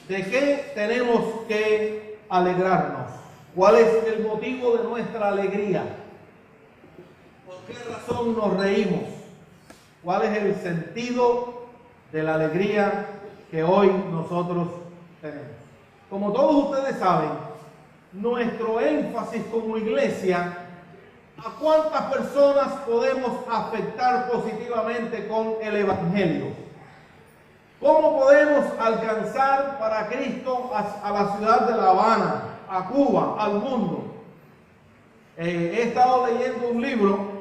¿De qué tenemos que alegrarnos? ¿Cuál es el motivo de nuestra alegría? ¿Por qué razón nos reímos? ¿Cuál es el sentido de la alegría que hoy nosotros tenemos? Como todos ustedes saben, nuestro énfasis como iglesia, ¿a cuántas personas podemos afectar positivamente con el Evangelio? ¿Cómo podemos alcanzar para Cristo a la ciudad de La Habana, a Cuba, al mundo? He estado leyendo un libro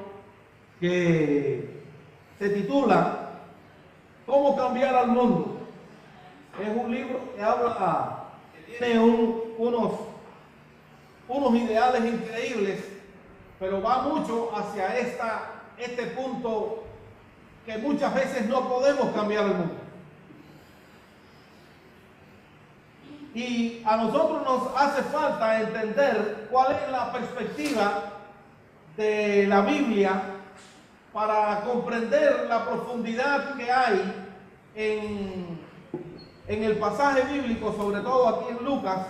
que se titula ¿Cómo cambiar al mundo? Es un libro que habla, que tiene unos ideales increíbles, pero va mucho hacia este punto que muchas veces no podemos cambiar el mundo. Y a nosotros nos hace falta entender cuál es la perspectiva de la Biblia para comprender la profundidad que hay en el pasaje bíblico, sobre todo aquí en Lucas,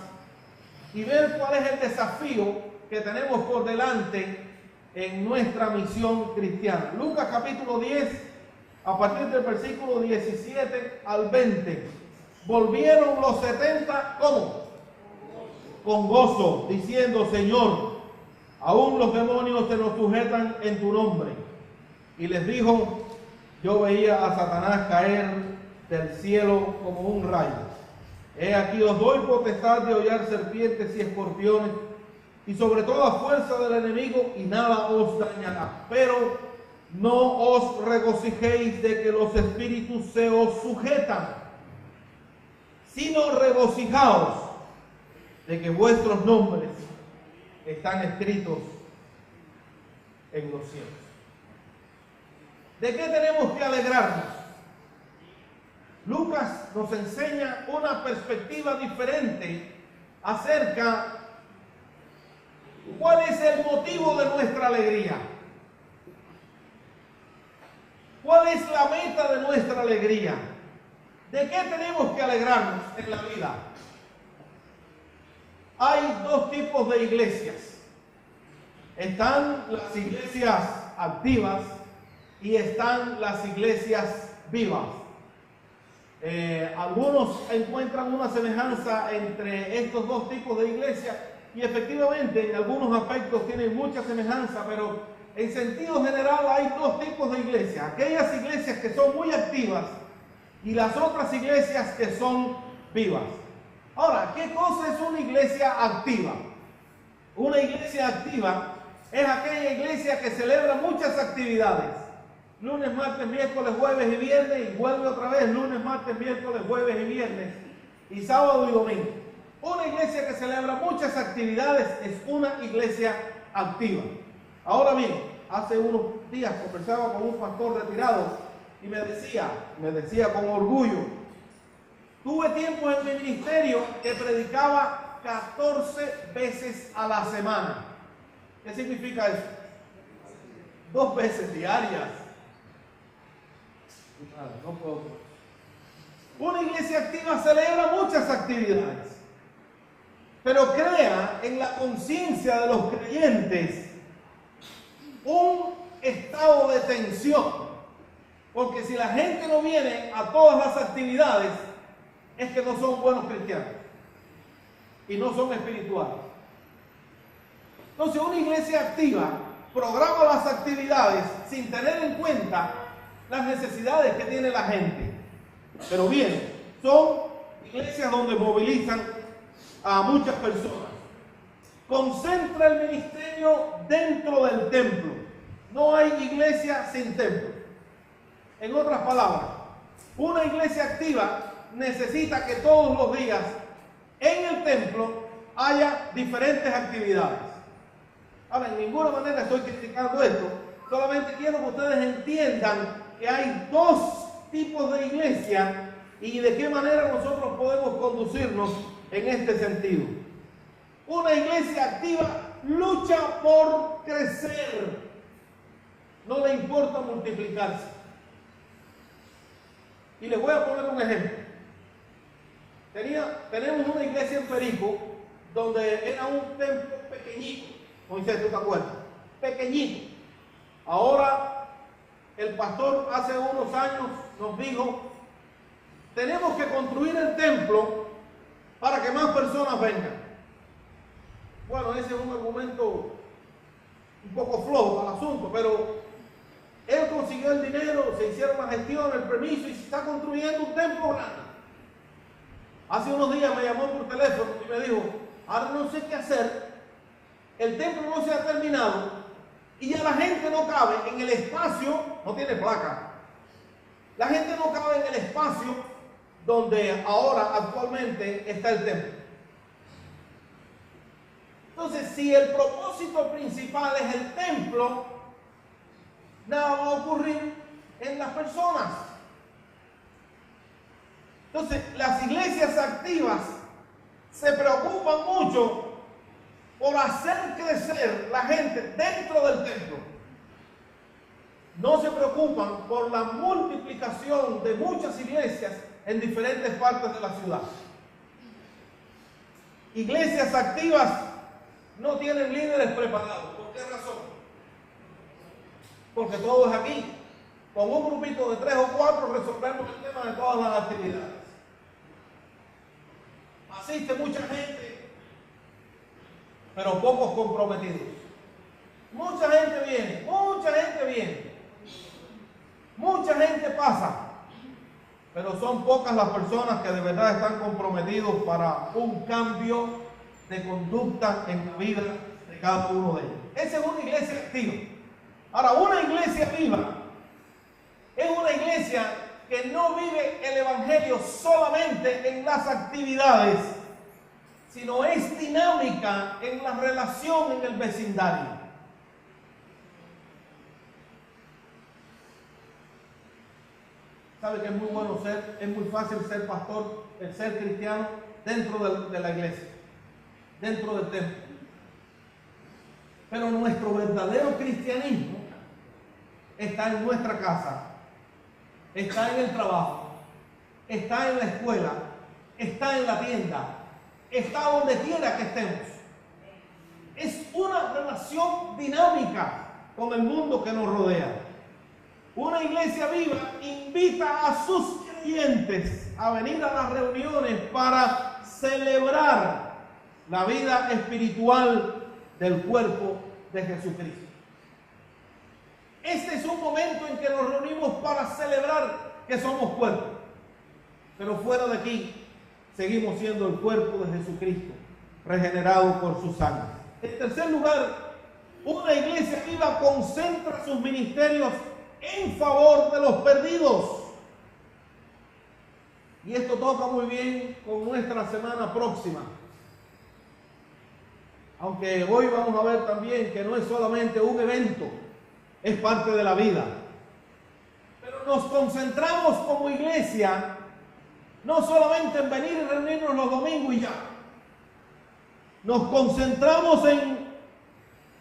y ver cuál es el desafío que tenemos por delante en nuestra misión cristiana. Lucas capítulo 10, a partir del versículo 17 al 20. Volvieron los 70, ¿cómo? Con gozo, diciendo: Señor, aún los demonios se nos sujetan en tu nombre. Y les dijo: yo veía a Satanás caer del cielo como un rayo. He aquí os doy potestad de hollar serpientes y escorpiones, y sobre toda fuerza del enemigo, y nada os dañará. Pero no os regocijéis de que los espíritus se os sujetan, sino regocijaos de que vuestros nombres están escritos en los cielos. ¿De qué tenemos que alegrarnos? Lucas nos enseña una perspectiva diferente acerca de cuál es el motivo de nuestra alegría. ¿Cuál es la meta de nuestra alegría? ¿De qué tenemos que alegrarnos en la vida? Hay dos tipos de iglesias. Están las iglesias activas y están las iglesias vivas. Algunos encuentran una semejanza entre estos dos tipos de iglesias y efectivamente en algunos aspectos tienen mucha semejanza, pero en sentido general hay dos tipos de iglesias. Aquellas iglesias que son muy activas y las otras iglesias que son vivas. Ahora, ¿qué cosa es una iglesia activa? Una iglesia activa es aquella iglesia que celebra muchas actividades. Lunes, martes, miércoles, jueves y viernes, y vuelve otra vez lunes, martes, miércoles, jueves y viernes, y sábado y domingo. Una iglesia que celebra muchas actividades es una iglesia activa. Ahora bien, hace unos días conversaba con un pastor retirado y me decía con orgullo: tuve tiempo en mi ministerio que predicaba 14 veces a la semana. ¿Qué significa eso? 2 veces diarias. No puedo. Una iglesia activa celebra muchas actividades, pero crea en la conciencia de los creyentes un estado de tensión. Porque si la gente no viene a todas las actividades, es que no son buenos cristianos y no son espirituales. Entonces, una iglesia activa programa las actividades sin tener en cuenta las necesidades que tiene la gente. Pero bien, son iglesias donde movilizan a muchas personas. Concentra el ministerio dentro del templo. No hay iglesia sin templo. En otras palabras, una iglesia activa necesita que todos los días en el templo haya diferentes actividades. Ahora, en ninguna manera estoy criticando esto, solamente quiero que ustedes entiendan que hay dos tipos de iglesia y de qué manera nosotros podemos conducirnos en este sentido. Una iglesia activa lucha por crecer, no le importa multiplicarse. Y les voy a poner un ejemplo. Tenemos una iglesia en Perico donde era un templo pequeñito. Moisés, ¿tú te acuerdas? Pequeñito. Ahora, el pastor hace unos años nos dijo, tenemos que construir el templo para que más personas vengan. Bueno, ese es un argumento un poco flojo al asunto, pero él consiguió el dinero, se hicieron la gestión, el permiso y se está construyendo un templo grande. Hace unos días me llamó por teléfono y me dijo, ahora no sé qué hacer, el templo no se ha terminado y ya la gente no cabe en el espacio, no tiene placa, la gente no cabe en el espacio donde ahora actualmente está el templo. Entonces, si el propósito principal es el templo, nada va a ocurrir en las personas. Entonces, las iglesias activas se preocupan mucho por hacer crecer la gente dentro del templo. No se preocupan por la multiplicación de muchas iglesias en diferentes partes de la ciudad. Iglesias activas no tienen líderes preparados. ¿Por qué razón? Porque todo es aquí. Con un grupito de 3 o 4 resolvemos el tema de todas las actividades. Asiste mucha gente, pero pocos comprometidos. Mucha gente viene, mucha gente pasa, pero son pocas las personas que de verdad están comprometidos para un cambio de conducta en la vida de cada uno de ellos. Esa es una iglesia activa. Ahora, una iglesia viva es una iglesia que no vive el evangelio solamente en las actividades, sino es dinámica en la relación en el vecindario. ¿Sabe que es muy bueno es muy fácil ser pastor, el ser cristiano dentro de la iglesia, dentro del templo? Pero nuestro verdadero cristianismo está en nuestra casa, está en el trabajo, está en la escuela, está en la tienda, está donde quiera que estemos. Es una relación dinámica con el mundo que nos rodea. Una iglesia viva invita a sus creyentes a venir a las reuniones para celebrar la vida espiritual del cuerpo de Jesucristo. Este es un momento en que nos reunimos para celebrar que somos cuerpo, pero fuera de aquí seguimos siendo el cuerpo de Jesucristo, regenerado por su sangre. En tercer lugar, una iglesia viva concentra sus ministerios en favor de los perdidos. Y esto toca muy bien con nuestra semana próxima. Aunque hoy vamos a ver también que no es solamente un evento, es parte de la vida. Pero nos concentramos como iglesia no solamente en venir y reunirnos los domingos y ya. Nos concentramos en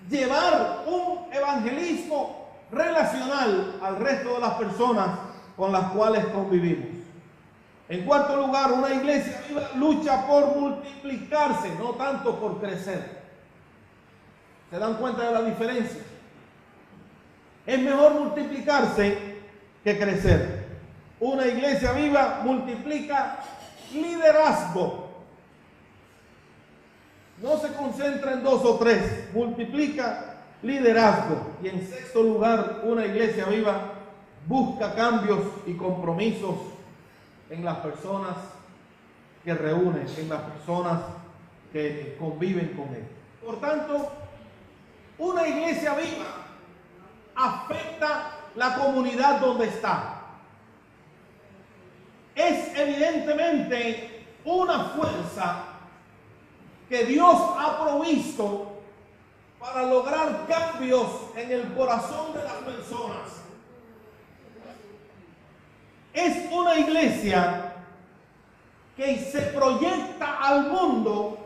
llevar un evangelismo relacional al resto de las personas con las cuales convivimos. En cuarto lugar, una iglesia viva lucha por multiplicarse, no tanto por crecer. ¿Se dan cuenta de la diferencia? Es mejor multiplicarse que crecer. Una iglesia viva multiplica liderazgo. No se concentra en 2 o 3, multiplica liderazgo. Y en sexto lugar, una iglesia viva busca cambios y compromisos en las personas que reúnen, en las personas que conviven con él. Por tanto, una iglesia viva afecta la comunidad donde está. Es evidentemente una fuerza que Dios ha provisto para lograr cambios en el corazón de las personas. Es una iglesia que se proyecta al mundo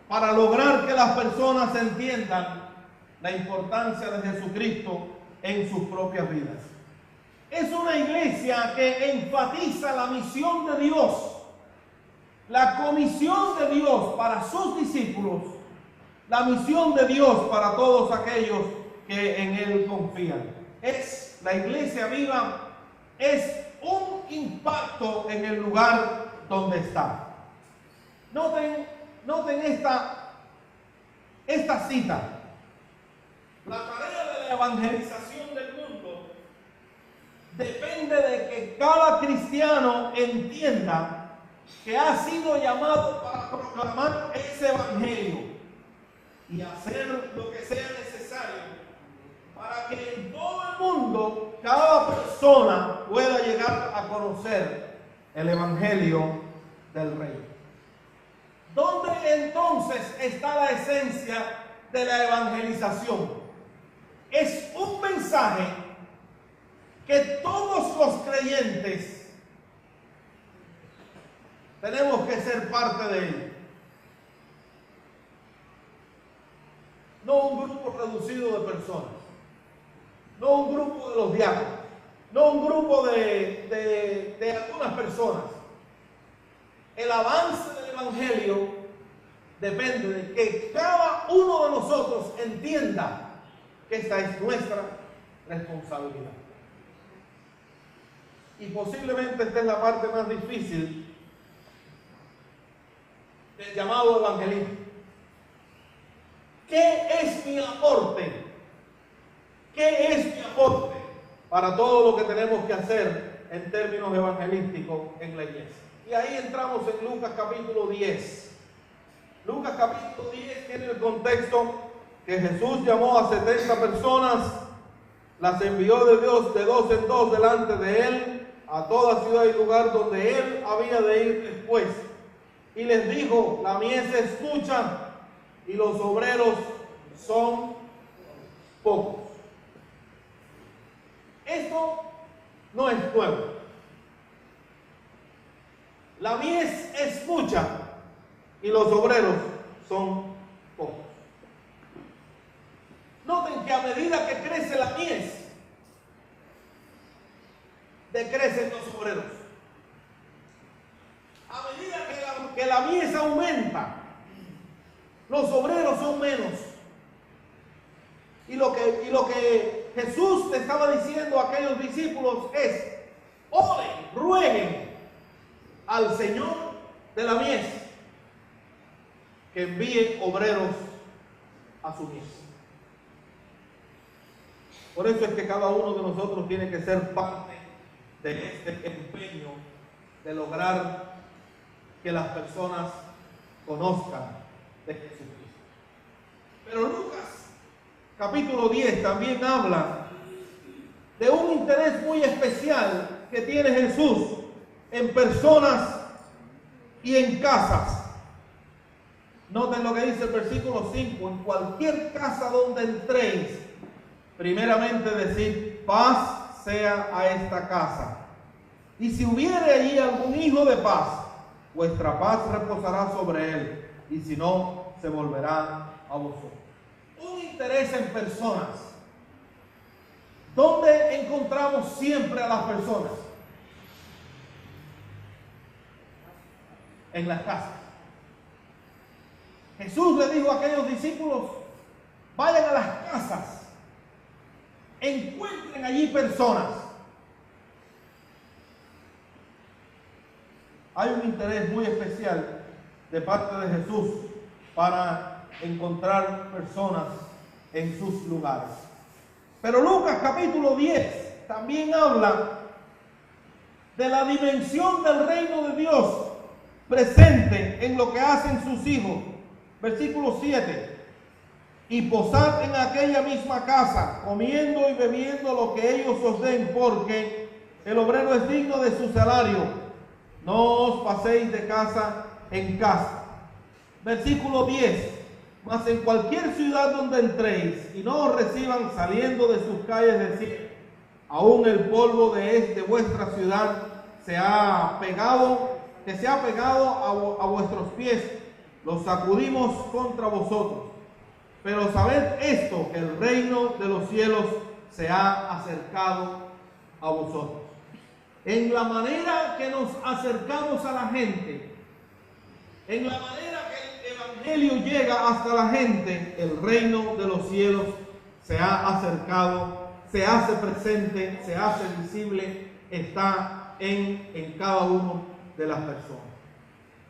para lograr que las personas entiendan la importancia de Jesucristo en sus propias vidas. Es una iglesia que enfatiza la misión de Dios la comisión de Dios para sus discípulos, la misión de Dios para todos aquellos que en Él confían. Es la iglesia viva, es un impacto en el lugar donde está. Noten esta cita. La tarea de la evangelización del mundo depende de que cada cristiano entienda que ha sido llamado para proclamar ese evangelio y hacer lo que sea necesario para que en todo el mundo cada persona pueda llegar a conocer el evangelio del Rey. ¿Dónde entonces está la esencia de la evangelización? Es un mensaje que todos los creyentes tenemos que ser parte de él. No un grupo reducido de personas, no un grupo de los diáconos, no un grupo de algunas personas. El avance del evangelio depende de que cada uno de nosotros entienda que esta es nuestra responsabilidad. Y posiblemente esta es la parte más difícil del llamado evangelismo. ¿Qué es mi aporte? ¿Qué es mi aporte para todo lo que tenemos que hacer en términos evangelísticos en la iglesia? Y ahí entramos en Lucas capítulo 10. Lucas capítulo 10 tiene el contexto que Jesús llamó a 70 personas, las envió de Dios de dos en dos delante de él a toda ciudad y lugar donde él había de ir después. Y les dijo: la mies es mucha y los obreros son pocos. Esto no es nuevo. La mies es mucha y los obreros son pocos. Noten que a medida que crece la mies, decrecen los obreros. A medida que la mies aumenta, los obreros son menos. Y lo que Jesús le estaba diciendo a aquellos discípulos es: oren, rueguen al Señor de la mies que envíe obreros a su mies. Por eso es que cada uno de nosotros tiene que ser parte de este empeño de lograr que las personas conozcan de Jesucristo. Pero Lucas capítulo 10 también habla de un interés muy especial que tiene Jesús en personas y en casas. Noten lo que dice el versículo 5: en cualquier casa donde entréis, primeramente decid: paz sea a esta casa. Y si hubiere allí algún hijo de paz, vuestra paz reposará sobre él, y si no, se volverá a vosotros. Un interés en personas. ¿Dónde encontramos siempre a las personas? En las casas. Jesús le dijo a aquellos discípulos: vayan a las casas, encuentren allí personas. Hay un interés muy especial de parte de Jesús para encontrar personas en sus lugares. Pero Lucas capítulo 10 también habla de la dimensión del reino de Dios presente en lo que hacen sus hijos. Versículo 7: y posad en aquella misma casa, comiendo y bebiendo lo que ellos os den, porque el obrero es digno de su salario. No os paséis de casa en casa. Versículo 10: mas en cualquier ciudad donde entréis y no os reciban saliendo de sus calles, decid: aún el polvo de vuestra ciudad se ha pegado a vuestros pies, los sacudimos contra vosotros. Pero sabed esto, que el reino de los cielos se ha acercado a vosotros. En la manera que nos acercamos a la gente, en la manera que el Evangelio llega hasta la gente, el reino de los cielos se ha acercado, se hace presente, se hace visible, está en cada uno de las personas.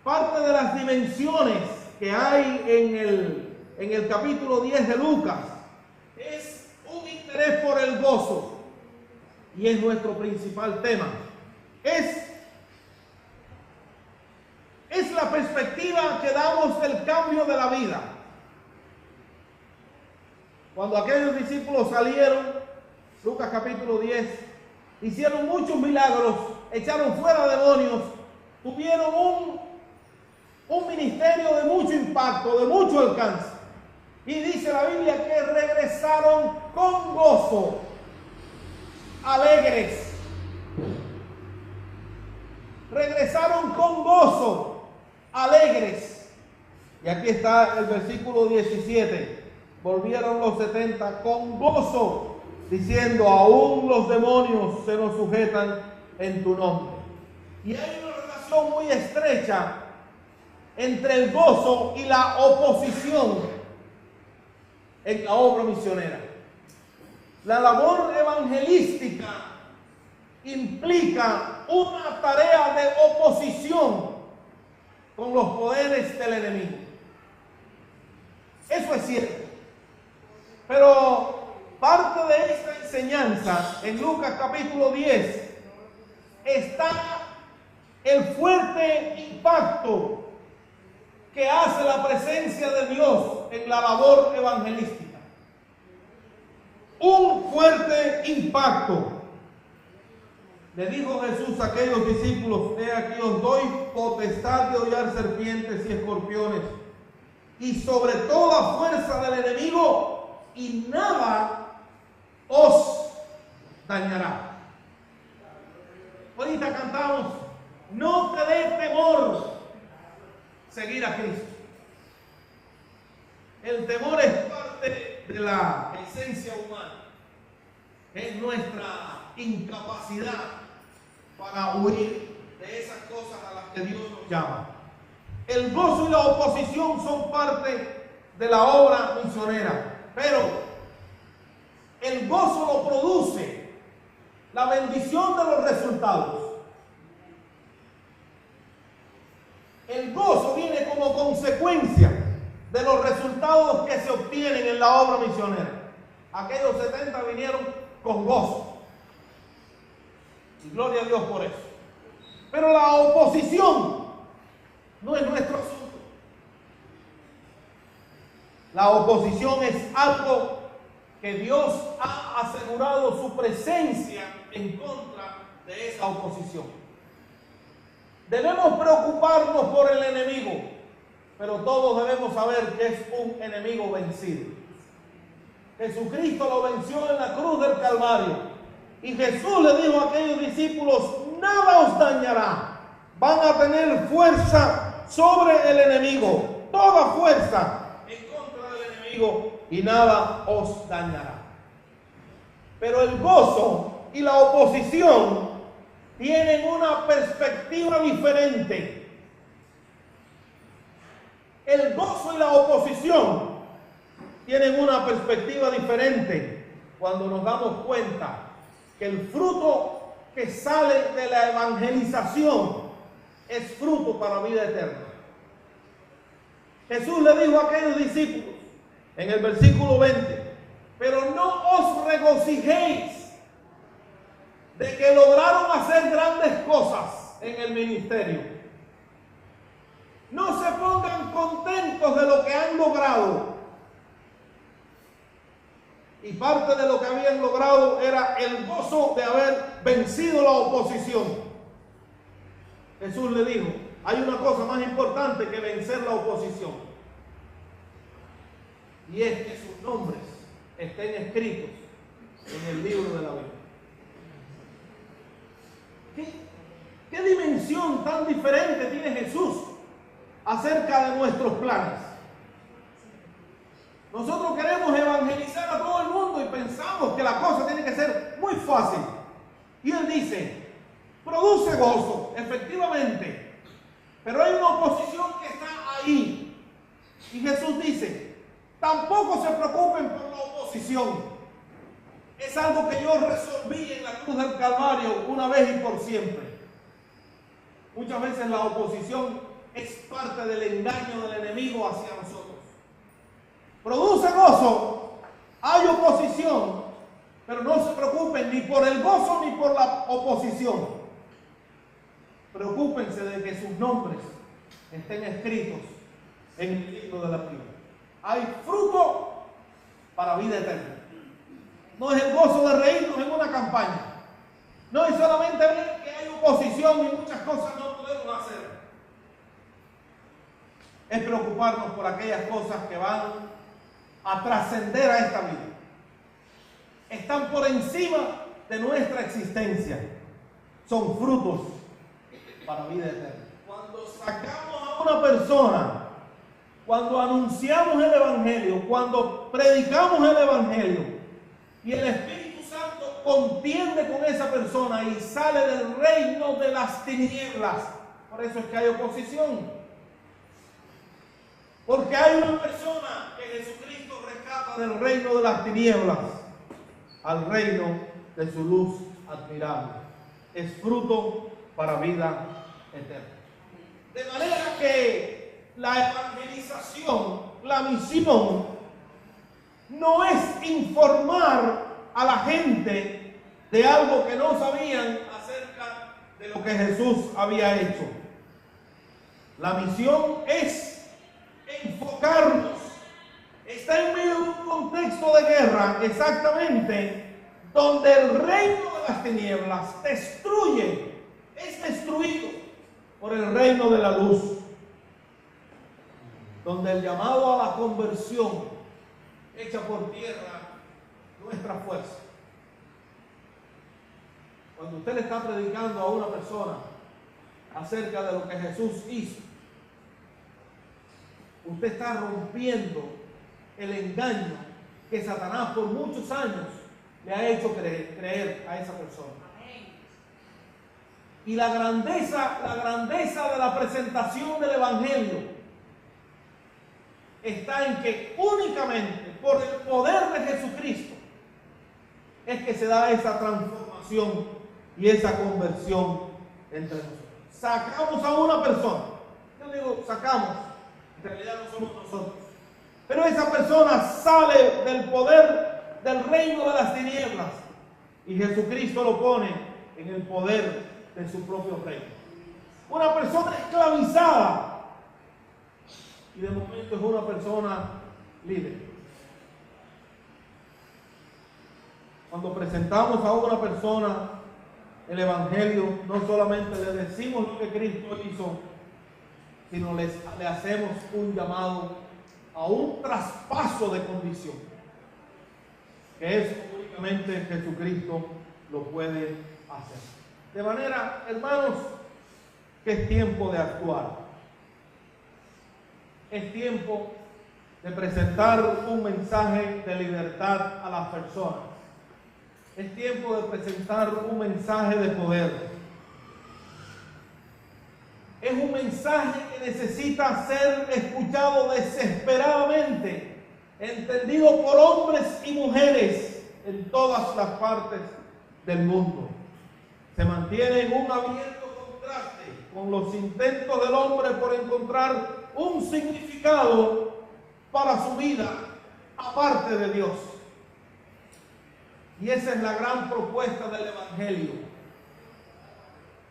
Parte de las dimensiones que hay en el capítulo 10 de Lucas es un interés por el gozo, y es nuestro principal tema. Es la perspectiva que damos del cambio de la vida. Cuando aquellos discípulos salieron, Lucas capítulo 10, hicieron muchos milagros, echaron fuera demonios, tuvieron un ministerio de mucho impacto, de mucho alcance. Y dice la Biblia que regresaron con gozo, alegres. Regresaron con gozo, alegres. Y aquí está el versículo 17. Volvieron los 70 con gozo, diciendo: aún los demonios se nos sujetan en tu nombre. Y hay una relación muy estrecha entre el gozo y la oposición en la obra misionera. La labor evangelística implica una tarea de oposición con los poderes del enemigo. Eso es cierto. Pero parte de esta enseñanza en Lucas capítulo 10 está el fuerte impacto que hace la presencia de Dios en la labor evangelística. Un fuerte impacto. Le dijo Jesús a aquellos discípulos: he aquí os doy potestad de hollar serpientes y escorpiones y sobre toda fuerza del enemigo, y nada os dañará. Ahorita cantamos: no te dé temor seguir a Cristo. El temor es parte de la esencia humana, es nuestra incapacidad para huir de esas cosas a las que Dios nos llama. El gozo y la oposición son parte de la obra misionera, pero el gozo lo produce la bendición de los resultados. El gozo viene como consecuencia de los resultados que se obtienen en la obra misionera. Aquellos 70 vinieron con gozo. Y gloria a Dios por eso. Pero la oposición no es nuestro asunto. La oposición es algo que Dios ha asegurado su presencia en contra de esa oposición. Debemos preocuparnos por el enemigo, pero todos debemos saber que es un enemigo vencido. Jesucristo lo venció en la cruz del Calvario. Y Jesús le dijo a aquellos discípulos: nada os dañará. Van a tener fuerza sobre el enemigo, toda fuerza en contra del enemigo, y nada os dañará. Pero el gozo y la oposición tienen una perspectiva diferente. El gozo y la oposición tienen una perspectiva diferente cuando nos damos cuenta que el fruto que sale de la evangelización es fruto para la vida eterna. Jesús le dijo a aquellos discípulos en el versículo 20: pero no os regocijéis de que lograron hacer grandes cosas en el ministerio. No se pongan contentos de lo que han logrado. Y parte de lo que habían logrado era el gozo de haber vencido la oposición. Jesús le dijo: hay una cosa más importante que vencer la oposición, y es que sus nombres estén escritos en el libro de la Biblia. ¿Qué dimensión tan diferente tiene Jesús acerca de nuestros planes? Nosotros queremos evangelizar a todo el mundo y pensamos que la cosa tiene que ser muy fácil. Y Él dice: produce gozo, efectivamente, Pero hay una oposición que está ahí. Y Jesús dice, tampoco se preocupen por la oposición. Es algo que yo resolví en la cruz del Calvario una vez y por siempre. Muchas veces la oposición es parte del engaño del enemigo hacia nosotros. Produce gozo, hay oposición, pero no se preocupen ni por el gozo ni por la oposición. Preocúpense de que sus nombres estén escritos en el libro de la vida. Hay fruto para vida eterna. No es el gozo de reírnos en una campaña. No es solamente ver que hay oposición y muchas cosas no podemos hacer. Es preocuparnos por aquellas cosas que van a trascender a esta vida. Están por encima de nuestra existencia. Son frutos para vida eterna. Cuando sacamos a una persona, cuando anunciamos el Evangelio, cuando predicamos el Evangelio, y el Espíritu Santo contiende con esa persona y sale del reino de las tinieblas. Por eso es que hay oposición. Porque hay una persona que Jesucristo rescata del reino de las tinieblas al reino de su luz admirable. Es fruto para vida eterna. De manera que la evangelización, la misión, no es informar a la gente de algo que no sabían acerca de lo que Jesús había hecho. La misión es enfocarnos. Está en medio de un contexto de guerra, exactamente, donde el reino de las tinieblas es destruido por el reino de la luz, donde el llamado a la conversión echa por tierra nuestra fuerza. Cuando usted le está predicando a una persona acerca de lo que Jesús hizo, usted está rompiendo el engaño que Satanás por muchos años le ha hecho creer a esa persona. Y la grandeza de la presentación del Evangelio está en que únicamente por el poder de Jesucristo es que se da esa transformación y esa conversión entre nosotros. Sacamos a una persona, yo digo sacamos, en realidad no somos nosotros, pero esa persona sale del poder del reino de las tinieblas y Jesucristo lo pone en el poder de su propio reino. Una persona esclavizada y de momento es una persona libre. Cuando presentamos a una persona el Evangelio, no solamente le decimos lo que Cristo hizo, sino le hacemos un llamado a un traspaso de condición, que es únicamente Jesucristo lo puede hacer. De manera, hermanos, que es tiempo de actuar. Es tiempo de presentar un mensaje de libertad a las personas. Es tiempo de presentar un mensaje de poder. Es un mensaje que necesita ser escuchado desesperadamente, entendido por hombres y mujeres en todas las partes del mundo. Se mantiene en un abierto contraste con los intentos del hombre por encontrar un significado para su vida aparte de Dios. Y esa es la gran propuesta del Evangelio.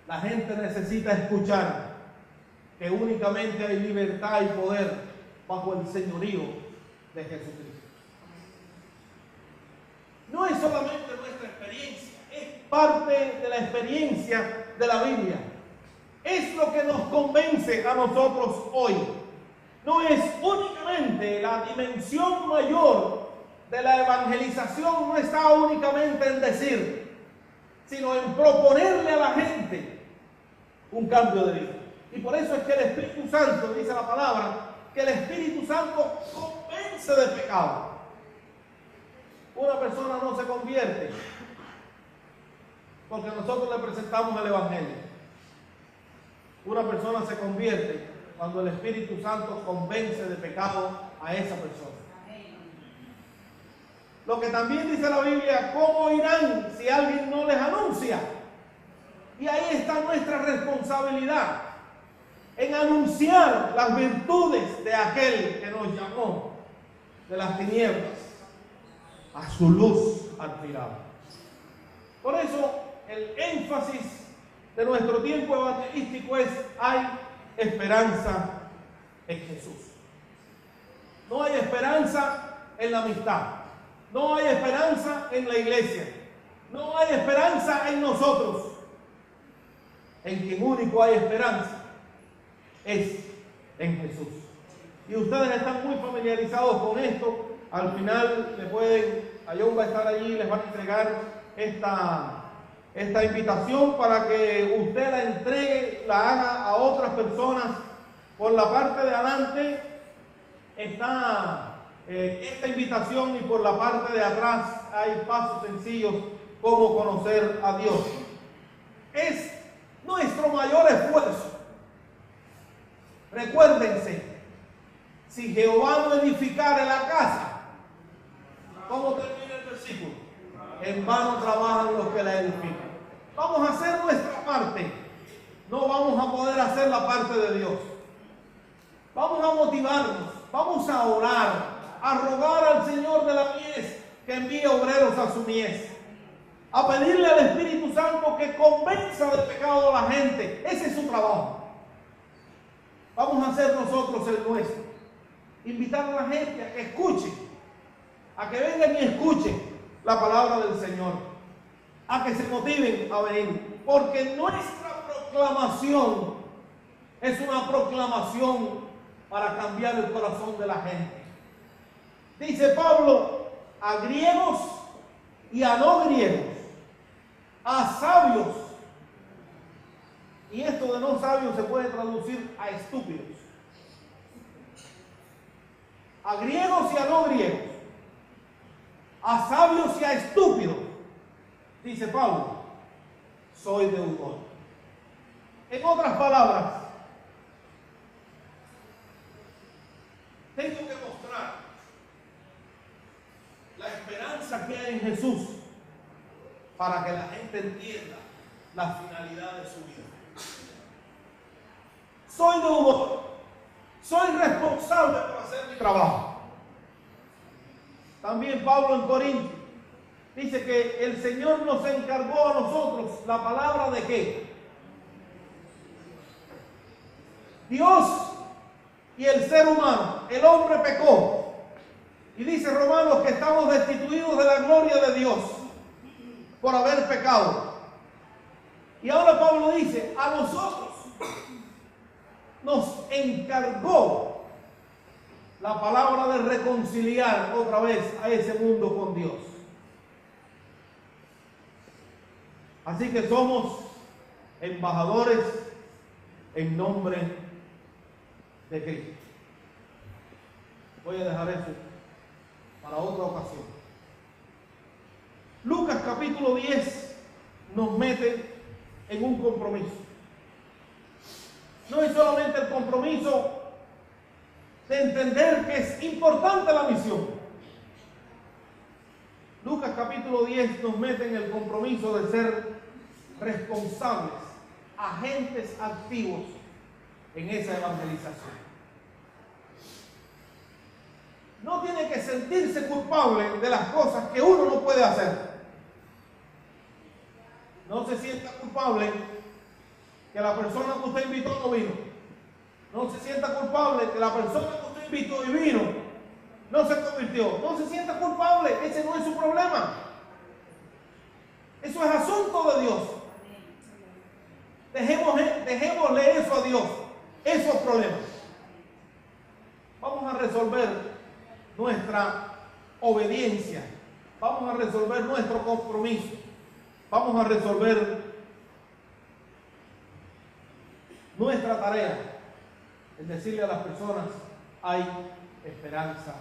La gente necesita escuchar que únicamente hay libertad y poder bajo el señorío de Jesucristo. No es solamente nuestra experiencia, es parte de la experiencia de la Biblia. Es lo que nos convence a nosotros hoy. No es únicamente la dimensión mayor de la evangelización, no está únicamente en decir, sino en proponerle a la gente un cambio de vida. Y por eso es que el Espíritu Santo, dice la palabra, que el Espíritu Santo convence de pecado. Una persona no se convierte porque nosotros le presentamos el Evangelio. Una persona se convierte cuando el Espíritu Santo convence de pecado a esa persona. Lo que también dice la Biblia, ¿cómo irán si alguien no les anuncia? Y ahí está nuestra responsabilidad, en anunciar las virtudes de aquel que nos llamó de las tinieblas a su luz admirable. Por eso el énfasis de nuestro tiempo evangelístico es: hay esperanza en Jesús. No hay esperanza en la amistad, no hay esperanza en la iglesia, no hay esperanza en nosotros. En quien único hay esperanza es en Jesús. Y ustedes están muy familiarizados con esto. Al final le pueden, a John va a estar allí, les va a entregar esta invitación para que usted la entregue, la haga a otras personas. Por la parte de adelante está esta invitación, y por la parte de atrás hay pasos sencillos como conocer a Dios. Es nuestro mayor esfuerzo. Recuérdense, si Jehová no edificare la casa, ¿cómo termina el versículo? En vano trabajan los que la edifican. Vamos a hacer nuestra parte, no vamos a poder hacer la parte de Dios. Vamos a motivarnos, vamos a orar, a rogar al Señor de la mies que envíe obreros a su mies, a pedirle al Espíritu Santo que convenza del pecado a la gente. Ese es su trabajo. Vamos a hacer nosotros el nuestro. Invitar a la gente a que escuche, a que vengan y escuchen la palabra del Señor, a que se motiven a venir, porque nuestra proclamación es una proclamación para cambiar el corazón de la gente. Dice Pablo, a griegos y a no griegos, a sabios, y esto de no sabios se puede traducir a estúpidos, a griegos y a no griegos, a sabios y a estúpidos, dice Pablo, soy deudor. En otras palabras, tengo que mostrar la esperanza que hay en Jesús para que la gente entienda la finalidad de su vida. Soy deudor, soy responsable por hacer mi trabajo. También Pablo en Corintios dice que el Señor nos encargó a nosotros la palabra de ¿qué? Dios y el ser humano, el hombre pecó. Y dice Romanos que estamos destituidos de la gloria de Dios por haber pecado. Y ahora Pablo dice, a nosotros nos encargó la palabra de reconciliar otra vez a ese mundo con Dios. Así que somos embajadores en nombre de Cristo. Voy a dejar eso para otra ocasión. Lucas capítulo 10 nos mete en un compromiso. No es solamente el compromiso de entender que es importante la misión. Lucas capítulo 10 nos mete en el compromiso de ser responsables, agentes activos en esa evangelización. No tiene que sentirse culpable de las cosas que uno no puede hacer. No se sienta culpable que la persona que usted invitó no vino. No se sienta culpable que la persona que usted invitó y vino no se convirtió. No se sienta culpable, ese no es su problema. Eso es asunto de Dios. Dejémosle eso a Dios, esos problemas. Vamos a resolver nuestra obediencia, vamos a resolver nuestro compromiso, vamos a resolver nuestra tarea, es decirle a las personas, hay esperanza